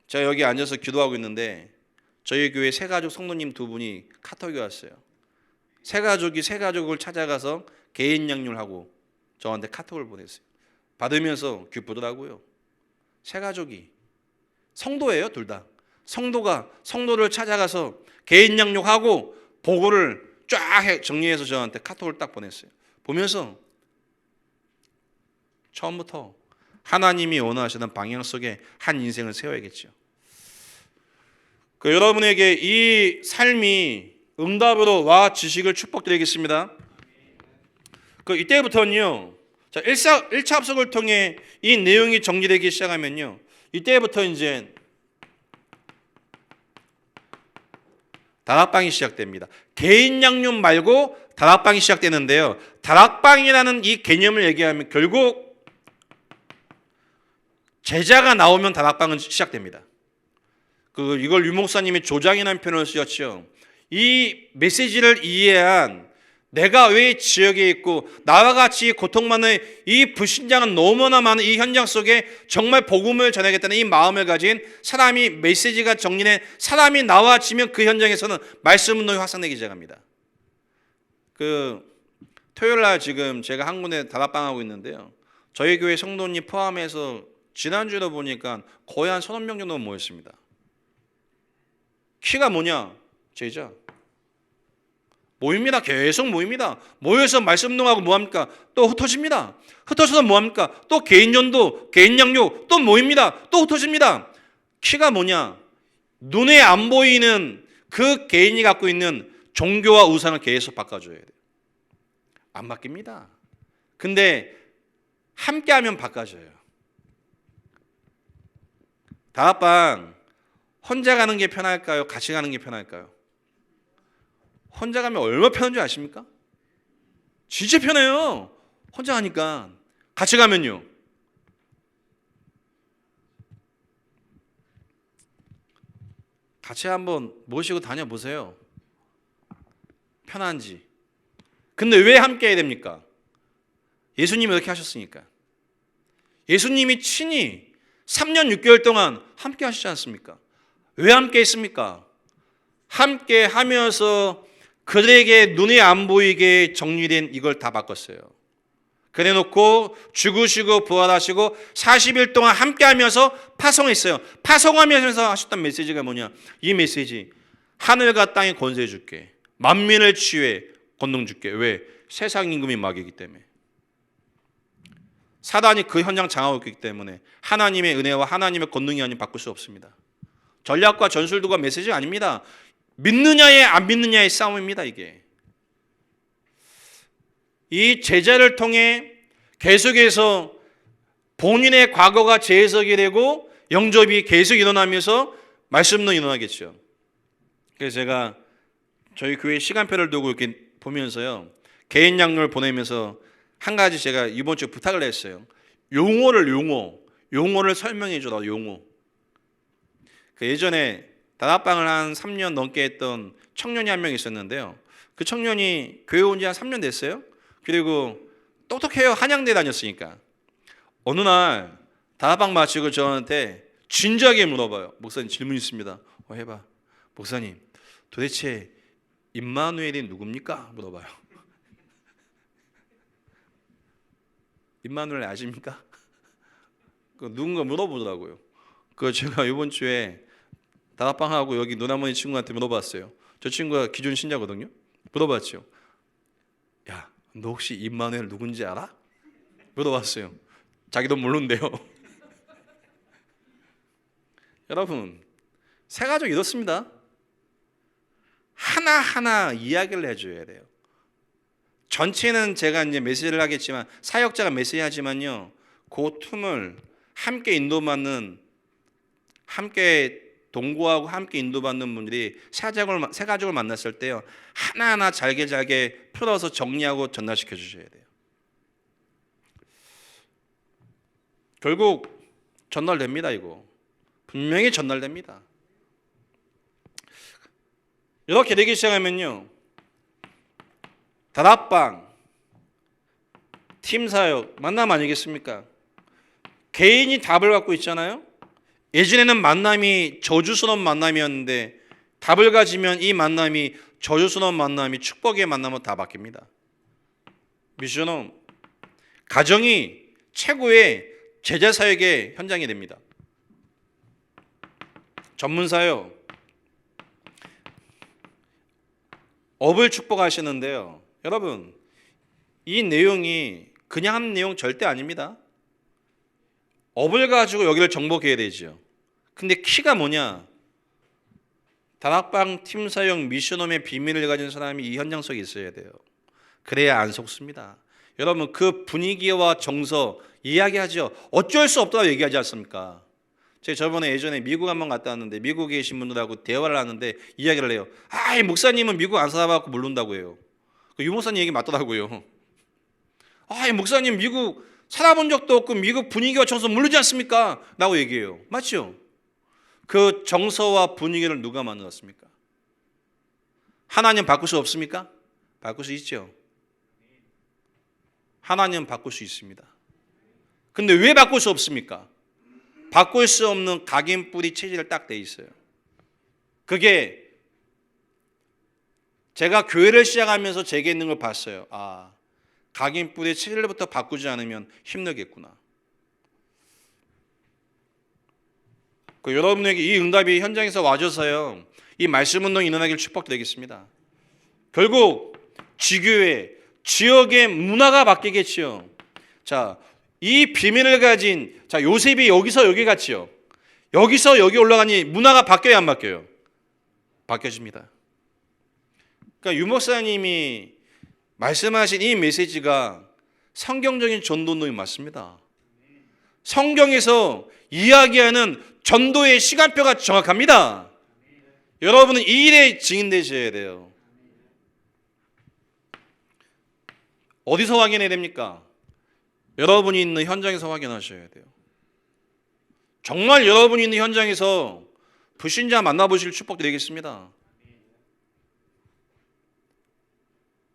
제가 여기 앉아서 기도하고 있는데 저희 교회 새가족 성도님 2분이 카톡이 왔어요. 새가족을 찾아가서 개인 양육하고 저한테 카톡을 보냈어요. 받으면서 기쁘더라고요. 새가족이 성도예요, 둘 다. 성도가 성도를 찾아가서 개인 양육하고 보고를 쫙 정리해서 저한테 카톡을 딱 보냈어요. 보면서 처음부터 하나님이 원하시는 방향 속에 한 인생을 세워야겠죠. 여러분에게 이 삶이 응답으로 와 지식을 축복드리겠습니다. 이때부터는요, 자, 1차 합석을 통해 이 내용이 정리되기 시작하면요, 이때부터 이제 다락방이 시작됩니다. 개인 양육 말고 다락방이 시작되는데요, 다락방이라는 이 개념을 얘기하면 결국 제자가 나오면 다락방은 시작됩니다. 이걸 유 목사님이 조장이라는 표현을 쓰셨죠. 이 메시지를 이해한 내가 왜 지역에 있고 나와 같이 고통받는 이 불신자가 너무나 많은 이 현장 속에 정말 복음을 전하겠다는 이 마음을 가진 사람이 메시지가 정리된 사람이 나와지면 그 현장에서는 말씀 운동이 확산되기 시작합니다. 토요일 날 지금 제가 한 군데 다락방 하고 있는데요, 저희 교회 성도님 포함해서 지난주에 보니까 거의 한 30명 정도 모였습니다. 키가 뭐냐? 제자. 모입니다. 계속 모입니다. 모여서 말씀 운동하고 뭐합니까? 또 흩어집니다. 흩어져서 뭐합니까? 또 개인 전도, 개인 양육 또 모입니다. 또 흩어집니다. 키가 뭐냐? 눈에 안 보이는 그 개인이 갖고 있는 종교와 우상을 계속 바꿔줘야 돼요. 안 바뀝니다. 근데 함께하면 바꿔져요. 다락방 혼자 가는 게 편할까요? 같이 가는 게 편할까요? 혼자 가면 얼마나 편한 줄 아십니까? 진짜 편해요. 혼자 가니까. 같이 가면요, 같이 한번 모시고 다녀보세요. 편한지. 근데 왜 함께 해야 됩니까? 예수님이 이렇게 하셨으니까. 예수님이 친히 3년 6개월 동안 함께 하시지 않습니까? 왜 함께 했습니까? 함께 하면서 그들에게 눈에 안 보이게 정리된 이걸 다 바꿨어요. 그래 놓고 죽으시고 부활하시고 40일 동안 함께 하면서 파송했어요. 파송하면서 하셨던 메시지가 뭐냐? 이 메시지, 하늘과 땅에 권세 줄게, 만민을 치유해 권능 줄게. 왜? 세상 임금이 마귀이기 때문에. 사단이 그 현장 장하고 있기 때문에 하나님의 은혜와 하나님의 권능이 아니면 바꿀 수 없습니다. 전략과 전술도가 메시지가 아닙니다. 믿느냐에 안 믿느냐의 싸움입니다. 이게 이 제자를 통해 계속해서 본인의 과거가 재해석이 되고 영접이 계속 일어나면서 말씀도 일어나겠죠. 그래서 제가 저희 교회 시간표를 두고 이렇게 보면서요, 개인 양육을 보내면서 한 가지 제가 이번 주에 부탁을 했어요. 용어를 설명해 줘라. 용어. 예전에 다락방을 한 3년 넘게 했던 청년이 한 명 있었는데요, 그 청년이 교회 온 지 한 3년 됐어요. 그리고 똑똑해요. 한양대 다녔으니까. 어느 날 다락방 마치고 저한테 진지하게 물어봐요. 목사님, 질문 있습니다. 해봐. 목사님, 도대체 임마누엘이 누굽니까? 물어봐요. 임마누엘 아십니까? 누군가 물어보더라고요. 제가 이번 주에 다락방하고 여기 노나머니 친구한테 물어봤어요. 저 친구가 기존 신자거든요. 물어봤죠. 야, 너 혹시 임마누엘 누군지 알아? 물어봤어요. 자기도 모르는데요. 여러분, 새가족 이렇습니다. 하나하나 이야기를 해줘야 돼요. 전체는 제가 이제 메시지를 하겠지만, 사역자가 메시지 하지만요, 그 틈을 함께 인도받는, 함께 동거하고 함께 인도받는 분들이 새 가족을 만났을 때요, 하나하나 잘게 풀어서 정리하고 전달시켜 주셔야 돼요. 결국 전달됩니다. 이거 분명히 전달됩니다. 이렇게 되기 시작하면요, 다락방, 팀사역, 만남 아니겠습니까? 개인이 답을 갖고 있잖아요. 예전에는 만남이 저주스러운 만남이었는데 답을 가지면 이 만남이 저주스러운 만남이 축복의 만남으로 다 바뀝니다. 미션은 가정이 최고의 제자사역의 현장이 됩니다. 전문사역, 업을 축복하시는데요. 여러분, 이 내용이 그냥 한 내용 절대 아닙니다. 업을 가지고 여기를 정복해야 되죠. 근데 키가 뭐냐? 다락방 팀 사용 미션홈의 비밀을 가진 사람이 이 현장 속에 있어야 돼요. 그래야 안 속습니다. 여러분, 그 분위기와 정서 이야기하죠. 어쩔 수 없다고 얘기하지 않습니까? 제가 저번에 예전에 미국 한번 갔다 왔는데 미국에 계신 분들하고 대화를 하는데 이야기를 해요. 아, 목사님은 미국 안 살아봐서 모른다고 해요. 유 목사님 얘기 맞더라고요. 아, 목사님 미국 살아본 적도 없고 미국 분위기와 정서 모르지 않습니까? 라고 얘기해요. 맞죠? 그 정서와 분위기를 누가 만들었습니까? 하나님 바꿀 수 없습니까? 바꿀 수 있죠. 하나님 바꿀 수 있습니다. 근데 왜 바꿀 수 없습니까? 바꿀 수 없는 각인뿌리 체질을 딱 돼 있어요. 그게 제가 교회를 시작하면서 제게 있는 걸 봤어요. 아, 각인뿌리 체질부터 바꾸지 않으면 힘들겠구나. 여러분에게 이 응답이 현장에서 와줘서요, 이 말씀 운동이 일어나길 축복드리겠습니다. 결국 지교회, 지역의 문화가 바뀌겠지요. 자, 이 비밀을 가진 요셉이 여기서 여기 갔지요. 여기서 여기 올라가니 문화가 바뀌어야 안 바뀌어요? 바뀌어집니다. 그러니까 유 목사님이 말씀하신 이 메시지가 성경적인 전도운동이 맞습니다. 성경에서 이야기하는 전도의 시간표가 정확합니다. 여러분은 이 일에 증인되셔야 돼요. 어디서 확인해야 됩니까? 여러분이 있는 현장에서 확인하셔야 돼요. 정말 여러분이 있는 현장에서 불신자 만나보실 축복 드리겠습니다.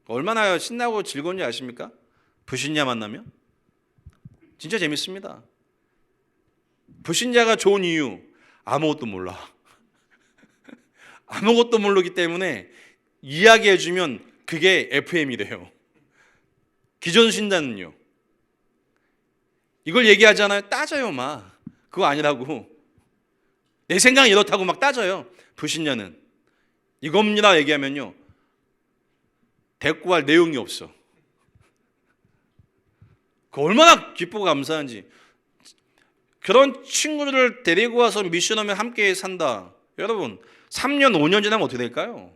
얼마나 신나고 즐거운지 아십니까? 불신자 만나면 진짜 재밌습니다. 불신자가 좋은 이유, 아무것도 몰라. 아무것도 모르기 때문에 이야기해주면 그게 FM이 돼요. 기존 신자는요, 이걸 얘기하잖아요. 따져요 막. 그거 아니라고. 내 생각이 이렇다고 막 따져요. 불신자는 이겁니다 얘기하면요, 대꾸할 내용이 없어. 그 얼마나 기쁘고 감사한지. 그런 친구들을 데리고 와서 미션하면 함께 산다. 여러분, 3년 5년 지나면 어떻게 될까요?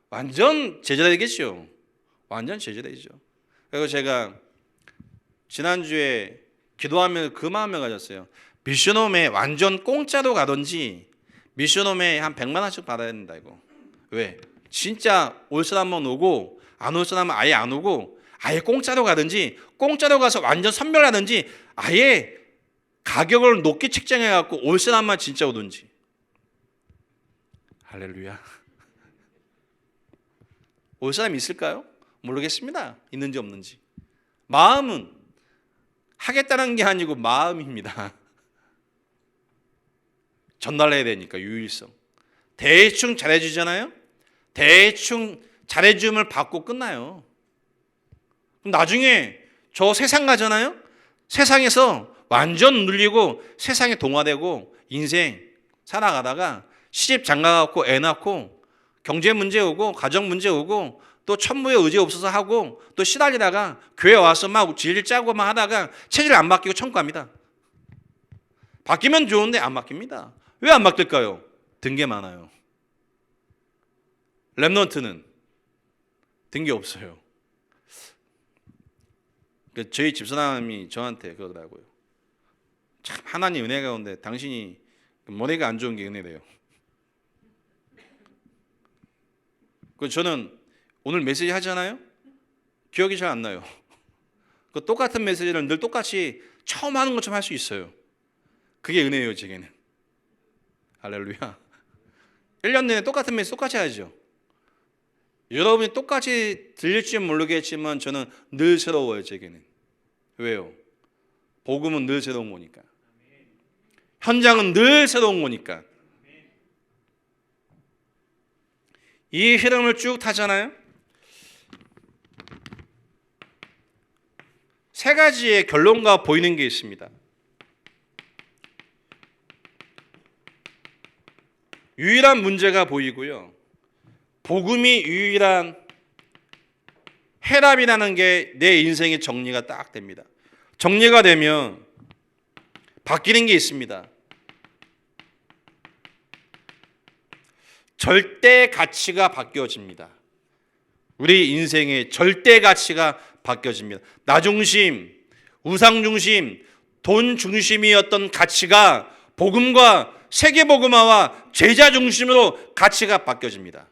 완전 제자 되겠죠. 완전 제자 되죠. 그리고 제가 지난주에 기도하면서 그 마음을 가졌어요. 미션홈에 완전 공짜로 가든지 미션홈에 한 100만 원씩 받아야 된다 이거. 왜? 진짜 올 사람만 오고 안 올 사람은 아예 안 오고, 아예 공짜로 가든지 공짜로 가서 완전 선별하든지 아예 가격을 높게 책정해 갖고 올 사람만 진짜 오든지. 할렐루야. 올 사람이 있을까요? 모르겠습니다. 있는지 없는지. 마음은 하겠다는 게 아니고 마음입니다. 전달해야 되니까 유일성. 대충 잘해주잖아요. 대충 잘해줌을 받고 끝나요. 그럼 나중에 저 세상 가잖아요. 세상에서 완전 눌리고 세상에 동화되고 인생 살아가다가 시집 장가가고 애 낳고 경제 문제 오고 가정 문제 오고 또 천부에 의지 없어서 하고 또 시달리다가 교회 와서 막 질질 짜고만 하다가 체질 안 바뀌고 천국 갑니다. 바뀌면 좋은데 안 바뀝니다. 왜 안 바뀔까요? 든 게 많아요. 렘넌트는 든 게 없어요. 저희 집사람이 저한테 그러더라고요. 참 하나님 은혜 가운데 당신이 머리가 안 좋은 게 은혜래요. 저는 오늘 메시지 하잖아요. 기억이 잘 안 나요. 그 똑같은 메시지를 늘 똑같이 처음 하는 것처럼 할 수 있어요. 그게 은혜예요, 제게는. 할렐루야. 1년 내내 똑같은 메시지 똑같이 하죠. 여러분이 똑같이 들릴지는 모르겠지만 저는 늘 새로워요, 제게는. 왜요? 복음은 늘 새로운 거니까. 현장은 늘 새로운 거니까. 이 흐름을 쭉 타잖아요. 세 가지의 결론과 보이는 게 있습니다. 유일한 문제가 보이고요. 복음이 유일한 해답이라는 게 내 인생의 정리가 딱 됩니다. 정리가 되면 바뀌는 게 있습니다. 절대 가치가 바뀌어집니다. 우리 인생의 절대 가치가 바뀌어집니다. 나 중심, 우상 중심, 돈 중심이었던 가치가 복음과 세계복음화와 제자 중심으로 가치가 바뀌어집니다.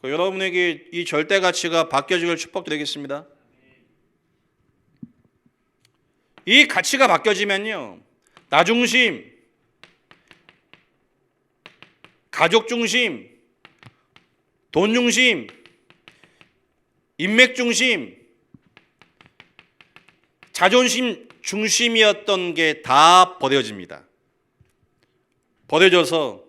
여러분에게 이 절대 가치가 바뀌어지길 축복드리겠습니다. 이 가치가 바뀌어지면요, 나 중심, 가족 중심, 돈 중심, 인맥 중심, 자존심 중심이었던 게 다 버려집니다. 버려져서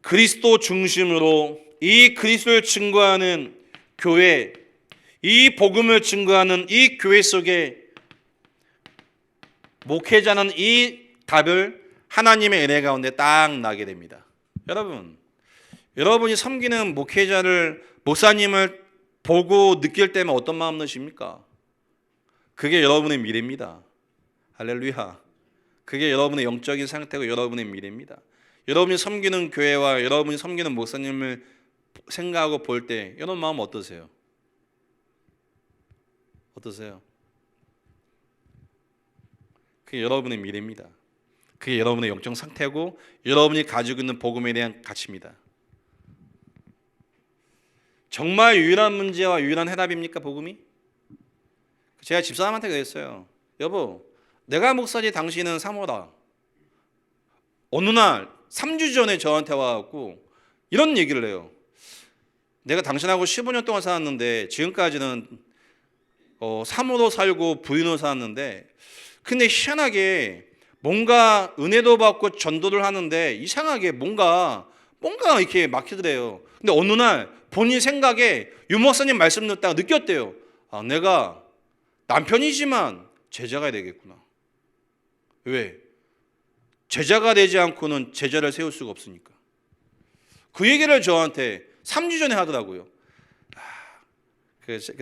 그리스도 중심으로 이 그리스도를 증거하는 교회, 이 복음을 증거하는 이 교회 속에 목회자는 이 답을 하나님의 은혜 가운데 딱 나게 됩니다. 여러분이 섬기는 목사님을 보고 느낄 때면 어떤 마음 드십니까? 그게 여러분의 미래입니다. 할렐루야. 그게 여러분의 영적인 상태고 여러분의 미래입니다. 여러분이 섬기는 교회와 여러분이 섬기는 목사님을 생각하고 볼 때 여러분 마음 어떠세요? 어떠세요? 그게 여러분의 미래입니다. 그게 여러분의 영적 상태고 여러분이 가지고 있는 복음에 대한 가치입니다. 정말 유일한 문제와 유일한 해답입니까, 복음이? 제가 집사람한테 그랬어요. 여보, 내가 목사지 당신은 사모다. 어느 날 3주 전에 저한테 와갖고 이런 얘기를 해요. 내가 당신하고 15년 동안 살았는데 지금까지는 사모로 살고 부인으로 살았는데 근데 희한하게 뭔가 은혜도 받고 전도를 하는데 이상하게 뭔가 이렇게 막히더래요. 근데 어느 날 본인 생각에 유 목사님 말씀 듣다가 느꼈대요. 아, 내가 남편이지만 제자가 되겠구나. 왜? 제자가 되지 않고는 제자를 세울 수가 없으니까. 그 얘기를 저한테 3주 전에 하더라고요. 그래서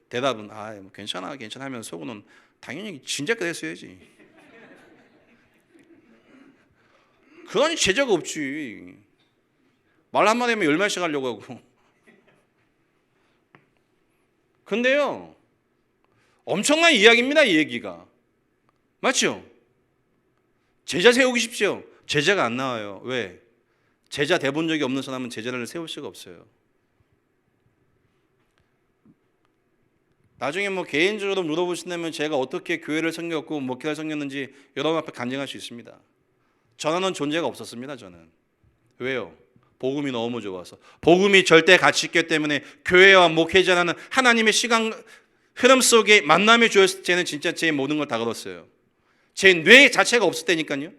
대답은 뭐 괜찮아 하면서 속으로는 당연히 진작 그랬어야지. 그러니 제자가 없지. 말 한마디 하면 10마디씩 하려고 하고. 근데요, 엄청난 이야기입니다, 이 얘기가. 맞죠? 제자 세우기 쉽죠? 제자가 안 나와요. 왜? 제자 돼본 적이 없는 사람은 제자를 세울 수가 없어요. 나중에 개인적으로 물어보신다면 제가 어떻게 교회를 섬겼고 목회를 섬겼는지 여러분 앞에 간증할 수 있습니다. 전하는 존재가 없었습니다. 저는. 왜요? 복음이 너무 좋아서. 복음이 절대 가치 있기 때문에 교회와 목회자라는 하나님의 시간 흐름 속에 만남이 주었을 때는 진짜 제 모든 걸 다 걸었어요. 제 뇌 자체가 없을 때니까요.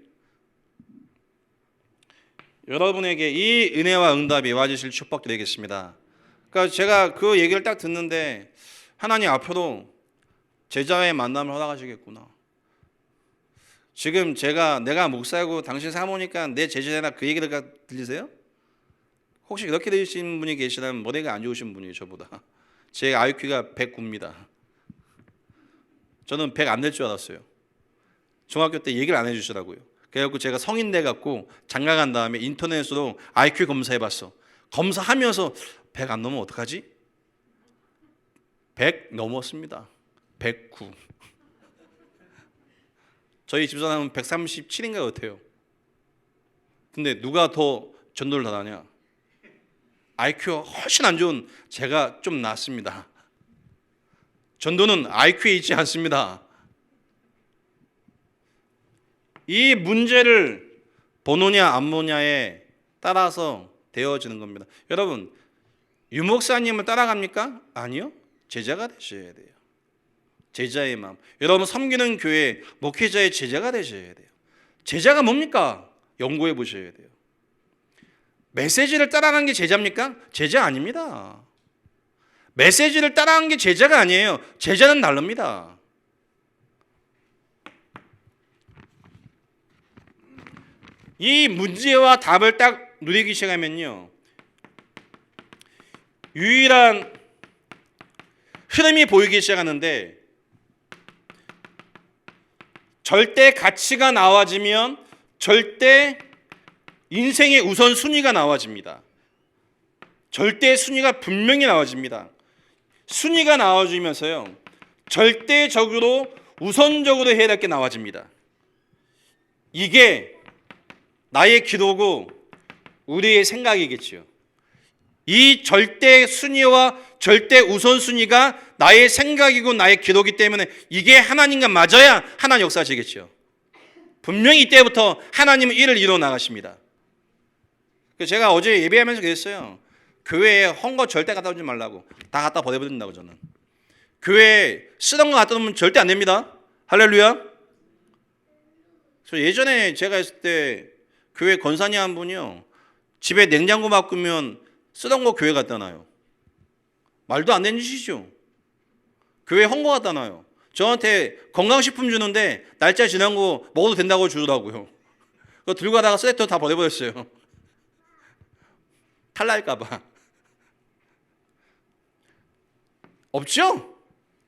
여러분에게 이 은혜와 응답이 와주실 축복드리겠습니다. 그러니까 제가 그 얘기를 딱 듣는데 하나님 앞으로 제자의 만남을 허락하시겠구나. 지금 내가 목사고 당신 사모니까 내 제자나 그 얘기를 들리세요? 혹시 그렇게 되신 분이 계시다면 머리가 안 좋으신 분이에요, 저보다. 제 IQ가 109입니다. 저는 100 안 될 줄 알았어요. 중학교 때 얘기를 안 해주시더라고요. 그래갖고 제가 성인 돼갖고 장가간 다음에 인터넷으로 IQ 검사해봤어. 검사하면서 100 안 넘으면 어떡하지? 100 넘었습니다. 109. 저희 집사람은 137인가 같아요. 근데 누가 더 전도를 잘하냐? IQ가 훨씬 안 좋은 제가 좀 낫습니다. 전도는 IQ에 있지 않습니다. 이 문제를 보느냐 안 보느냐에 따라서 되어지는 겁니다. 여러분, 유목사님을 따라갑니까? 아니요. 제자가 되셔야 돼요. 제자의 마음. 여러분 섬기는 교회 목회자의 제자가 되셔야 돼요. 제자가 뭡니까? 연구해 보셔야 돼요. 메시지를 따라가는 게 제자입니까? 제자 아닙니다. 메시지를 따라가는 게 제자가 아니에요. 제자는 다릅니다. 이 문제와 답을 딱 누리기 시작하면요, 유일한 흐름이 보이기 시작하는데, 절대 가치가 나와지면 절대 인생의 우선순위가 나와집니다. 절대 순위가 분명히 나와집니다. 순위가 나와지면서요, 절대적으로 우선적으로 해야 될 게 나와집니다. 이게 나의 기도고 우리의 생각이겠죠. 이 절대 순위와 절대 우선순위가 나의 생각이고 나의 기도기 때문에 이게 하나님과 맞아야 하나님 역사하시겠죠. 분명히 이때부터 하나님은 일을 이루어 나가십니다. 제가 어제 예배하면서 그랬어요. 교회에 헌거 절대 갖다 오지 말라고. 다 갖다 버려버린다고. 저는 교회에 쓰던 거 갖다 놓으면 절대 안 됩니다. 할렐루야. 예전에 제가 있을 때 교회 권사님 한 분이요, 집에 냉장고 바꾸면 쓰던 거 교회 갖다 놔요. 말도 안 되는 짓이죠. 교회 헌거 갖다 놔요. 저한테 건강식품 주는데 날짜 지난 거 먹어도 된다고 주더라고요. 그거 들고 가다가 쓰레기통 다 버려버렸어요. 탈날까 봐. 없죠?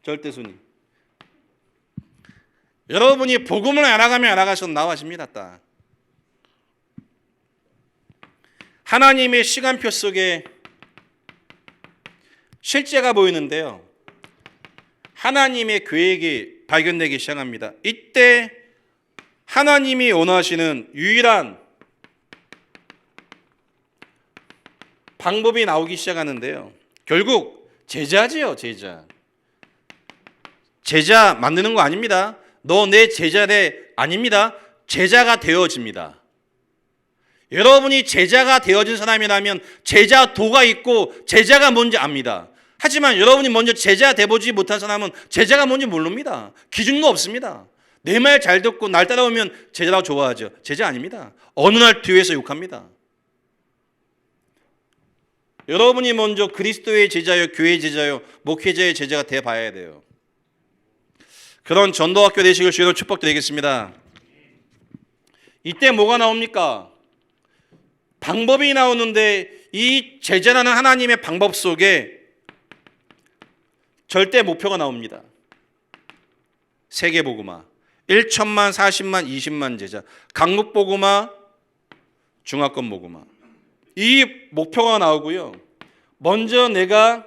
절대 순위. 여러분이 복음을 알아가면 알아갈수록 나와집니다. 딱. 하나님의 시간표 속에 실제가 보이는데요, 하나님의 계획이 발견되기 시작합니다. 이때 하나님이 원하시는 유일한 방법이 나오기 시작하는데요, 결국 제자지요. 제자 만드는 거 아닙니다. 너 내 제자래 아닙니다. 제자가 되어집니다. 여러분이 제자가 되어진 사람이라면 제자도가 있고 제자가 뭔지 압니다. 하지만 여러분이 먼저 제자 돼보지 못한 사람은 제자가 뭔지 모릅니다. 기준도 없습니다. 내 말 잘 듣고 날 따라오면 제자라고 좋아하죠. 제자 아닙니다. 어느 날 뒤에서 욕합니다. 여러분이 먼저 그리스도의 제자요, 교회의 제자요, 목회자의 제자가 돼봐야 돼요. 그런 전도학교 되시길 주님으로 축복드리겠습니다. 이때 뭐가 나옵니까? 방법이 나오는데 이 제자라는 하나님의 방법 속에 절대 목표가 나옵니다. 세계복음화, 1천만, 40만, 20만 제자, 강북복음화, 중화권 복음화. 이 목표가 나오고요, 먼저 내가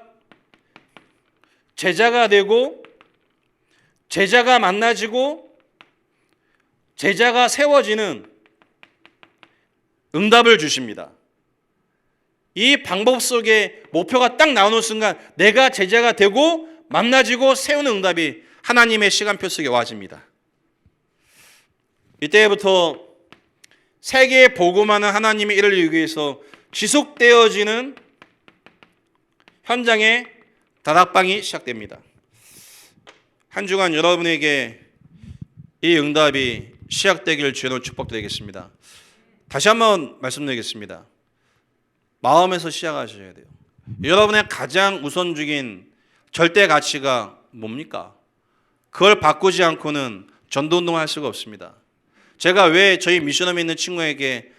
제자가 되고 제자가 만나지고 제자가 세워지는 응답을 주십니다. 이 방법 속에 목표가 딱 나오는 순간 내가 제자가 되고 만나지고 세우는 응답이 하나님의 시간표 속에 와집니다. 이때부터 세계에 복음하는 하나님의 일을 이루기 위해서 지속되어지는 현장의 다락방이 시작됩니다. 한 주간 여러분에게 이 응답이 시작되기를 주로 축복드리겠습니다. 다시 한번 말씀드리겠습니다. 마음에서 시작하셔야 돼요. 여러분의 가장 우선적인 절대 가치가 뭡니까? 그걸 바꾸지 않고는 전도운동을 할 수가 없습니다. 제가 왜 저희 미션홈에 있는 친구에게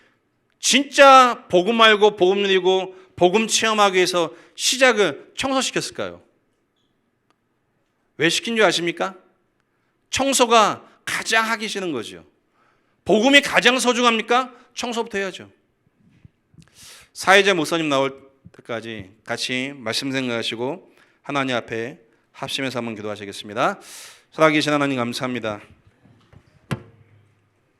진짜 복음 알고 복음 누리고 복음 체험하기 위해서 시작을 청소시켰을까요? 왜 시킨 줄 아십니까? 청소가 가장 하기 싫은 거죠. 복음이 가장 소중합니까? 청소부터 해야죠. 사회자 목사님 나올 때까지 같이 말씀 생각하시고 하나님 앞에 합심해서 한번 기도하시겠습니다. 살아계신 하나님 감사합니다.